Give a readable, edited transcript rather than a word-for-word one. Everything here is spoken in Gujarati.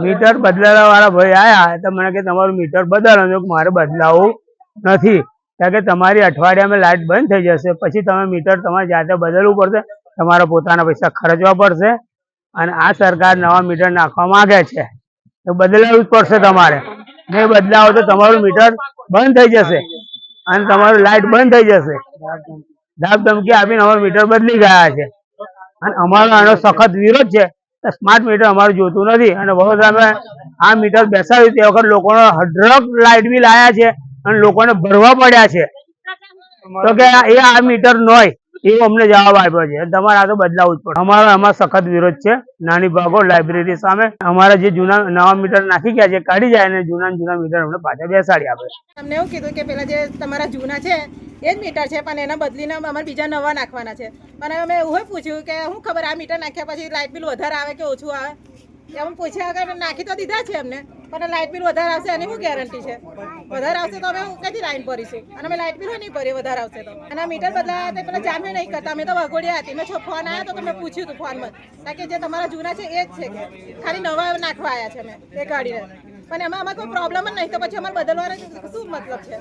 મીટર બદલાવા વાળા ભાઈ આયા તો મને કે તમારું મીટર બદલવાનું, મારે બદલાવું નથી, કારણ કે તમારી અઠવાડિયામાં લાઇટ બંધ થઈ જશે, પછી તમે મીટર તમારે જાતે બદલવું પડશે, તમારા પોતાના પૈસા ખર્ચવા પડશે, અને આ સરકાર નવા મીટર નાખવા માંગે છે તો બદલાવું જ પડશે તમારે. નહીં બદલાવો તો તમારું મીટર બંધ થઈ જશે અને તમારું લાઇટ બંધ થઈ જશે. ધાક ધમકી આપીને અમારું મીટર બદલી ગયા છે અને અમારો આનો સખત વિરોધ છે. સ્માર્ટ મીટર અમારું જોતું નથી. અને વડોદરામાં આ મીટર બેસાડ્યું તે વખત લોકોનો અઢળક લાઇટ બિલ આવ્યા છે અને લોકોને ભરવા પડ્યા છે, તો કે એ આ મીટર નોય એવો અમને જવાબ આપ્યો છે. તમારે આ તો બદલાવું જ પડે. અમારો એમાં સખત વિરોધ છે. નાની ભાગો લાઇબ્રેરી સામે અમારા જે જૂના નવા મીટર નાખી ગયા છે કાઢી જાય અને જૂના મીટર અમને પાછા બેસાડી આપે. અમને એવું કીધું કે પેલા જે તમારા જૂના છે એ જ મીટર છે, પણ એના બદલીને અમારે બીજા નવા નાખવાના છે. અને અમે એવું પૂછ્યું કે શું ખબર આ મીટર નાખ્યા પછી લાઇટ બિલ વધારે આવે કે ઓછું આવે, એમ પૂછ્યા વગર નાખી તો દીધા છે એમને, પણ લાઇટ બિલ વધારે આવશે એની શું ગેરંટી છે? વધારે આવશે તો અમે કઈથી લાઈન ભરીશું? અને અમે લાઇટ બિલ નહીં ભરીએ વધારે આવશે તો. અને મીટર બદલાયા તે પેલા જામે નહીં કરતા, અમે તો વગોડિયા હતી. મેં ફોન આવ્યા તો મેં પૂછ્યું હતું ફોનમાં કે જે તમારા જૂના છે એ જ છે કે ખાલી નવા નાખવા આવ્યા છે અમે એ ગાડીને, પણ એમાં અમારે કોઈ પ્રોબ્લેમ જ નહીં, તો પછી અમારે બદલવાનો શું મતલબ છે?